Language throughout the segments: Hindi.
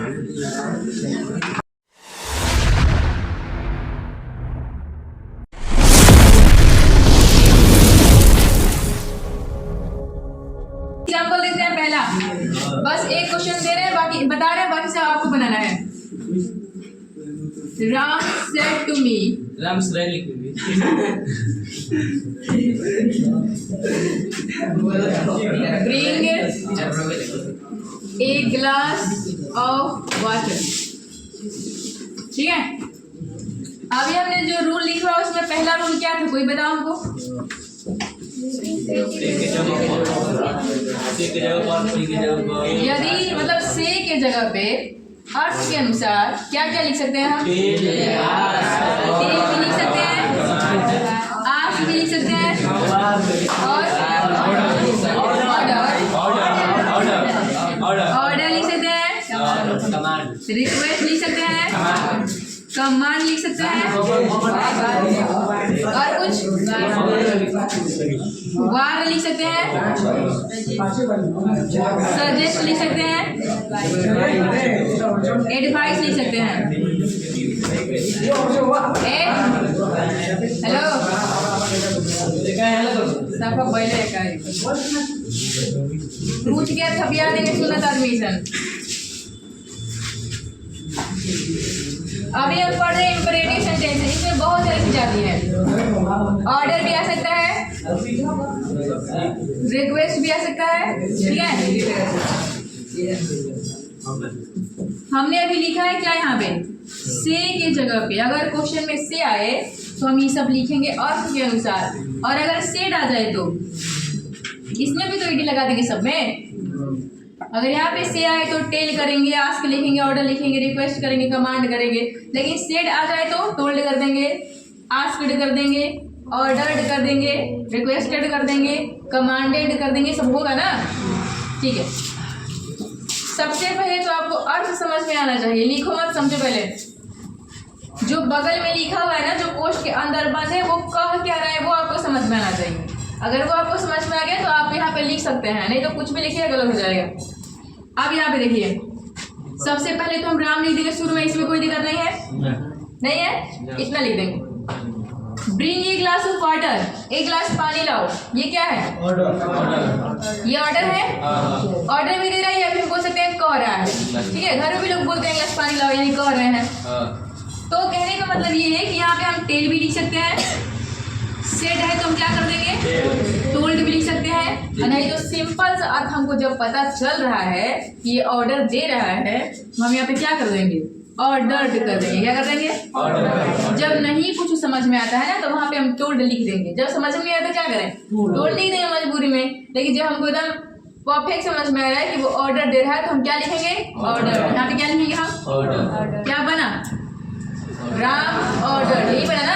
एग्जाम्पल देते हैं पहला, बस एक क्वेश्चन दे रहे हैं, बाकी बता रहे हैं, बाकी सब आपको बनाना है। Ram said to me, Ram sir लिख दीजिए। bring a glass of water। ठीक है, अभी हमने जो रूल लिखा है उसमें पहला रूल क्या था, कोई बताओ हमको। यदि मतलब से के जगह पे अर्थ के अनुसार क्या क्या लिख सकते हैं हम, तेल भी लिख सकते हैं, आस भी लिख सकते हैं, और ऑर्डर लिख सकते हैं, रिक्वेस्ट लिख सकते हैं, कमांड लिख सकते हैं, और कुछ वार लिख सकते हैं, सजेस्ट लिख सकते हैं, एडवाइस लिख सकते हैं। हेलो सबका पहले पूछ के थपिया देंगे सुनत एडमिशन। अभी हम पढ़ रहे हैं इंपरेटिव सेंटेंस, इसमें बहुत तरह की जाती है। ऑर्डर भी आ सकता है, रिक्वेस्ट भी आ सकता है, ठीक है। हमने अभी लिखा है क्या यहाँ पे, से के जगह पे अगर क्वेश्चन में से आए तो हम ये सब लिखेंगे अर्थ के अनुसार, और अगर सेड आ जाए तो इसमें भी तो ईडी लगा देंगे सब में। अगर यहाँ पे से आए तो टेल करेंगे, आस्क लिखेंगे, ऑर्डर लिखेंगे, रिक्वेस्ट करेंगे, कमांड करेंगे। लेकिन सेड आ जाए तो टोल्ड कर देंगे, आस्क्ड कर देंगे, ऑर्डर्ड कर देंगे, रिक्वेस्टेड कर देंगे, कमांडेड कर देंगे, सब होगा ना। ठीक है, सबसे पहले तो आपको अर्थ समझ में आना चाहिए, लिखो मत समझो पहले। जो बगल में लिखा हुआ है ना, जो पोस्ट के अंदर बंद है, वो कह क्या रहा है वो आपको समझ में आना चाहिए। अगर वो आपको समझ में आ गया तो आप यहाँ पे लिख सकते हैं, नहीं तो कुछ भी लिखिए गलत हो जाएगा। अब यहाँ पे देखिए, सबसे पहले तो हम राम लिख देंगे शुरू में, इसमें कोई दिक्कत नहीं है, नहीं है, इतना लिख देंगे। Bring a glass of water, एक गिलास पानी लाओ, ये क्या है, ये ऑर्डर है। ऑर्डर भी दे रहा है, या फिर बोल सकते हैं कह रहा है, ठीक है। घर में भी लोग बोलते हैं गिलास पानी लाओ, यानी कह रहे हैं। तो कहने का मतलब ये है कि यहाँ पे हम टेल भी लिख सकते हैं, सेड है तो हम क्या कर देंगे, टोल्ड भी लिख सकते हैं। नहीं तो सिंपल सा अर्थ हमको जब पता चल रहा है कि ये ऑर्डर दे रहा है, तो हम यहाँ पे क्या कर देंगे, ऑर्डर्ड कर देंगे। क्या कर देंगे, जब नहीं कुछ समझ में आता है ना, तो वहाँ पे हम टोल्ड लिख देंगे। जब समझ में आता है क्या करें, टोल्ड लिख देंगे मजबूरी में। लेकिन जब हमको एकदम परफेक्ट समझ में आ रहा है कि वो ऑर्डर दे रहा है, तो हम क्या लिखेंगे, ऑर्डर। यहाँ पे क्या लिखेंगे हम, क्या बना, राम ऑर्डर, यही बना ना।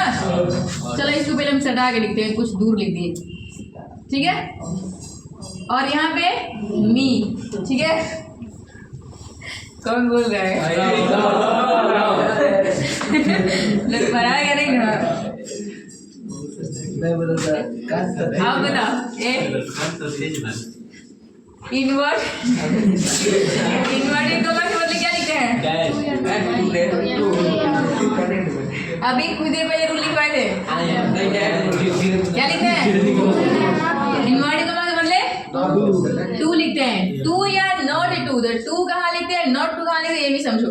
चलो इसको पहले हम सटा के लिखते हैं, कुछ दूर लिख दिए, ठीक है। और यहाँ पे मी, ठीक है। कौन बोल रहा है, बनाएगा नहीं ना, आप बताओ। इनवर्ट इनवर्टेड कॉमा के बदले क्या लिखते हैं, अभी कुछ देर पहले रूल लिखवाए थे, क्या लिखते हैं, इनवर्टेड कॉमा के बदले टू लिखते हैं। टू या नॉट टू, तो टू कहाँ लिखते हैं, नॉट टू कहाँ लिखते हैं, ये भी समझो।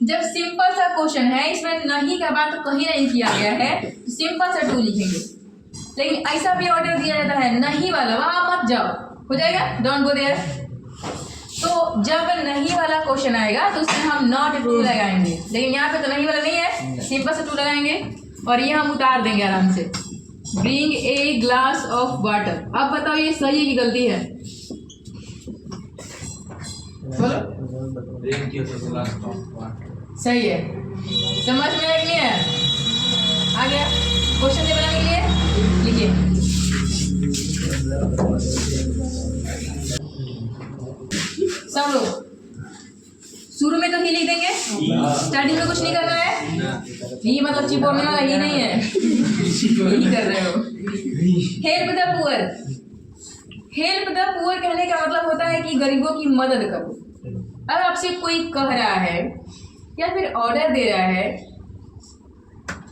जब सिंपल सा क्वेश्चन है, इसमें नहीं का बात तो कहीं नहीं किया गया है, तो सिंपल सा टू लिखेंगे। लेकिन ऐसा भी ऑर्डर दिया जाता है नहीं वाला, वहां मत जाओ, हो जाएगा, डोंट गो देयर। तो जब नहीं वाला क्वेश्चन आएगा तो उसमें हम नॉट टू लगाएंगे, लेकिन यहाँ पे तो नहीं वाला नहीं है, सिंपल से टू लगाएंगे और ये हम उतार देंगे आराम से। Bring a glass of water, अब बताओ ये सही है कि गलती है, बोलो। सही है, समझ में आया कि नहीं है, आ गया। क्वेश्चन से बनाने के लिए लिखिए, सब लोग शुरू में तो ही लिख देंगे, स्टार्टिंग में कुछ नहीं करना है। ही मतलब चिपकने वाला ही नहीं है, यही कर रहे हो। Help the poor, help the poor कहने का मतलब होता है कि गरीबों की मदद करो। अब आपसे कोई कह रहा है या फिर ऑर्डर दे रहा है,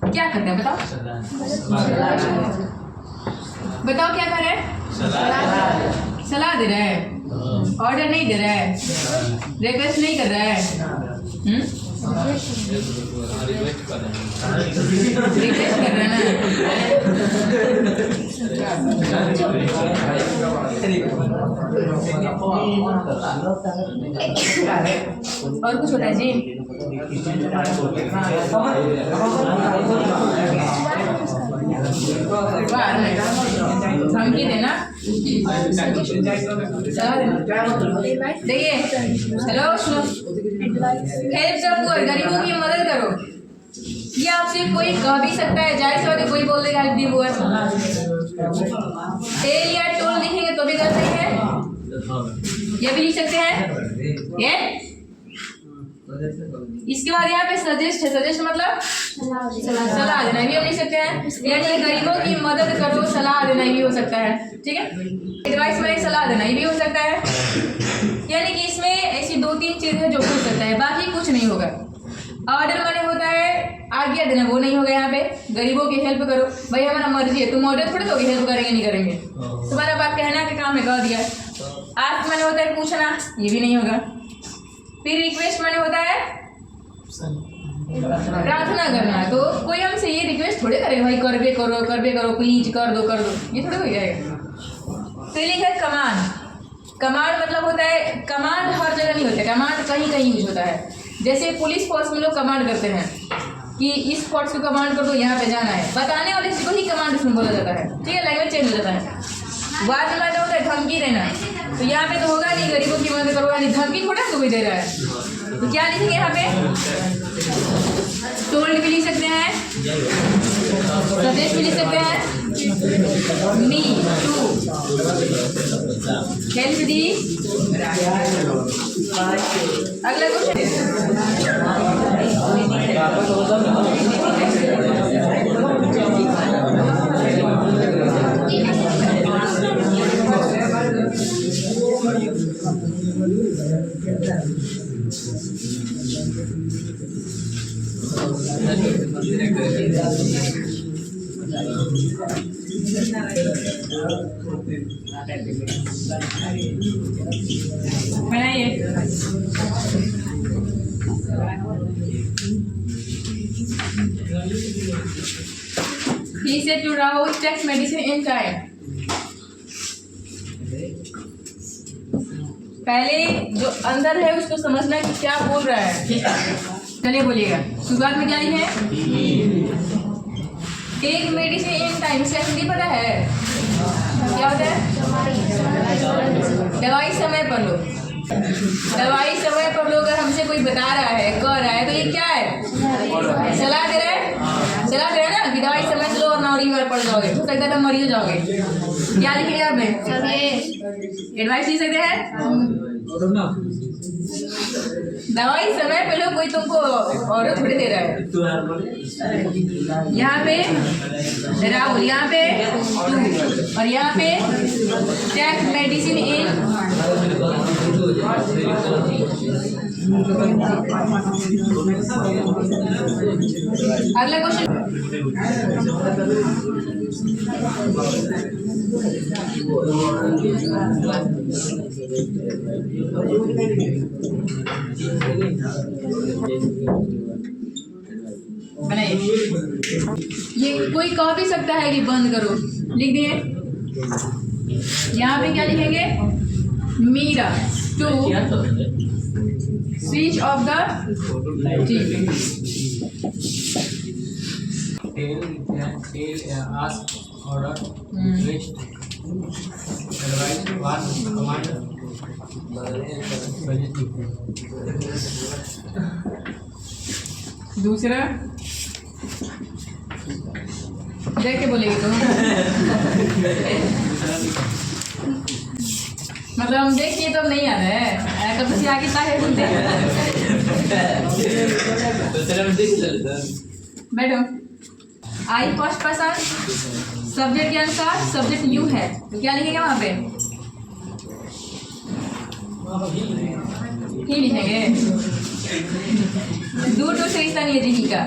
क्या करते हैं बताओ? बताओ क्या कर रहा है? सलाह दे रहा है, ऑर्डर नहीं दे रहा है, रिक्वेस्ट नहीं कर रहा है। रिक्वेस्ट कर रहा है ना। और कुछ होता है जी? धमकी देना, देखिए हेलो सुनो, हेल्प सब गरीबों की मदद करो, ये आपसे कोई कह भी सकता है, जाहिर सी बात है कोई बोल देगा हेल्प दी हुआ टेल या टोल लिखेंगे तो भी कर सकते हैं, ये भी लिख सकते हैं ये। इसके बाद यहाँ पे सजेस्ट है, सजेस्ट मतलब सलाह देना भी हम लिख सकते हैं, यानी गरीबों की मदद करो सलाह देना भी हो सकता है, ठीक है। एडवाइस में सलाह देना भी हो सकता है, यानी कि इसमें ऐसी 2-3 चीजें जो हो सकता है, बाकी कुछ नहीं होगा। ऑर्डर माने होता है आज्ञा देना, वो नहीं होगा यहाँ पे। गरीबों की हेल्प करो, भाई हमारा मर्जी है, तुम ऑर्डर थोड़ी दोगे हेल्प करेंगे नहीं करेंगे, तुम्हारा बात कहना के काम है, कह दिया। आस्क माने होता है पूछना, ये भी नहीं होगा। फिर रिक्वेस्ट माने होता है प्रार्थना करना, तो कोई हमसे ये रिक्वेस्ट थोड़े करेगा भाई करबे करो प्लीज कर दो, ये थोड़े हो जाएगा। फिर लिखा है कमांड। कमांड मतलब होता है, कमांड हर जगह नहीं होता, कमांड कहीं कहीं यूज होता है। जैसे पुलिस फोर्स में लोग कमांड करते हैं कि इस फोर्स को कमांड कर दो, यहाँ पे जाना है, बताने वाले को ही कमांड इसमें बोला जाता है, ठीक है, लैंग्वेज चेंज हो जाता है। वाद में होता है धमकी देना, तो यहाँ पे तो होगा नहीं गरीबों की मदद करो, यानी धमकी थोड़ा कोई दे रहा है, तो क्या लिखेंगे यहाँ पे? टोल्ड भी लिख सकते हैं, सजेस्ट भी लिख सकते हैं, मी टू हेल्प दी। अगला क्वेश्चन, बनाइए। He said to Rahul, take medicine in time. पहले जो अंदर है उसको समझना कि क्या बोल रहा है, चलिए बोलिएगा। शुरुआत में क्या लिखे? टेक मेडिसिन इन टाइम, से हिंदी पता है क्या होता है? दवाई समय पर लो, दवाई समय पर लो। अगर हमसे कोई बता रहा है, कह रहा है, तो ये क्या है? सलाह दे रहा है, सलाह दे रहा है ना कि दवाई समय से लो और नौरी में पड़ जाओगे, हो सकता है मर जाओगे। क्या लिखेंगे आप? एडवाइस लिख सकते हैं, दवाई समय पे लो, कोई तुमको ऑर्डर थोड़ी दे रहा है। यहाँ पे राहुल, यहाँ पे तू, और यहाँ पे टेक मेडिसिन इन। अगला क्वेश्चन, बनाइए। ये कोई कह भी सकता है कि बंद करो, लिख दिए। यहाँ पे क्या लिखेंगे? Meera to switch off the TV. ask, order, request, advice, warn, command, दूसरा देख के बोलेगी तो मतलब हम देखिए तो नहीं आ रहा है, कब से आगे ताकि बोलते हैं। बैठो। आई फर्स्ट पर्सन, सब्जेक्ट के अनुसार सब्जेक्ट यू है, तो क्या लिखेगा वहाँ पे? ही लिखेंगे। डू टू से रिश्ता नहीं है जी का।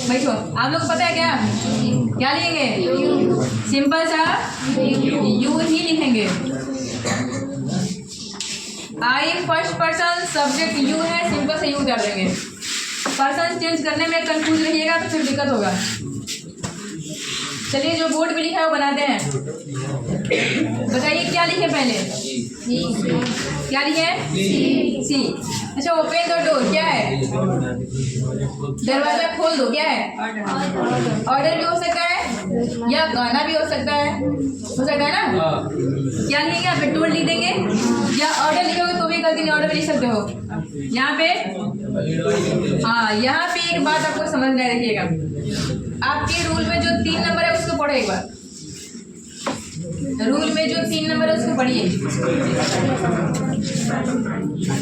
बैठो, आप लोग को पता है क्या लिखेंगे? सिंपल सा यू ही लिखेंगे। आई फर्स्ट पर्सन, सब्जेक्ट यू है, सिंपल से यू कर देंगे। पर्सन चेंज करने में कंफ्यूज रहिएगा तो फिर दिक्कत होगा। चलिए जो बोर्ड पे लिखा है वो बनाते हैं। बताइए क्या लिखे पहले? क्या लिखे? सी। अच्छा, ओपन द डोर क्या है? दरवाजा खोल दो क्या है? ऑर्डर भी हो सकता है या गाना भी हो सकता है, ना? क्या लिखेंगे आप? टोल लिख देंगे या ऑर्डर लिखोगे तो भी गलती नहीं, ऑर्डर भी लिख सकते हो। यहाँ पे हाँ, यहाँ पे एक बात आपको समझ में रखिएगा, आपके रूल में जो 3 नंबर है उसको पढ़ो एक बार। रूल में जो 3 नंबर है उसको पढ़िए।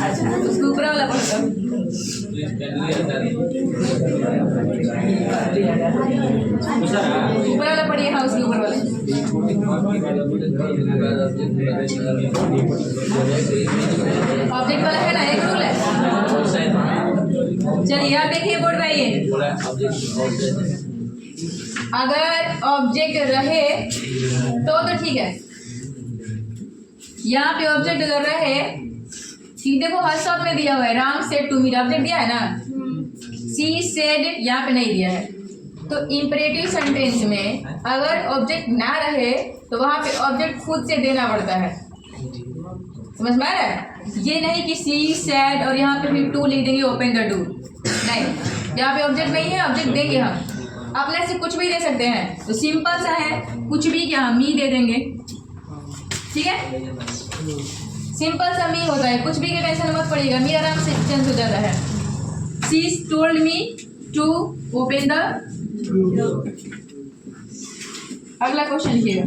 अच्छा, उसको ऊपर वाला पढ़ो। ऊपर वाला पढ़िए। हाँ, उसके ऊपर वाला। ऑब्जेक्ट वाला है ना, एक रूल है। चलिए आप देखिए बोर्ड पे आइए। अगर ऑब्जेक्ट रहे तो ठीक है। यहाँ पे ऑब्जेक्ट अगर रहे, ठीक देखो हर शब्द में दिया हुआ है Ram said to me, object दिया है ना। सी सेड यहाँ पे नहीं दिया है, तो इंपरेटिव सेंटेंस में अगर ऑब्जेक्ट ना रहे तो वहाँ पे ऑब्जेक्ट खुद से देना पड़ता है। समझ में आ रहा है? ये नहीं कि सी सेड और यहाँ पे फिर टू लिख देंगे ओपन द डोर, नहीं। यहाँ पे ऑब्जेक्ट नहीं है, ऑब्जेक्ट देंगे हम अपने से कुछ भी दे सकते हैं, तो सिंपल सा है कुछ भी क्या मी दे देंगे। ठीक है, सिंपल सा मी होता है, कुछ भी की टेंशन मत पड़िएगा, मी आराम से चेंज हो जाता है। She told me to open the. अगला क्वेश्चन लिखिएगा।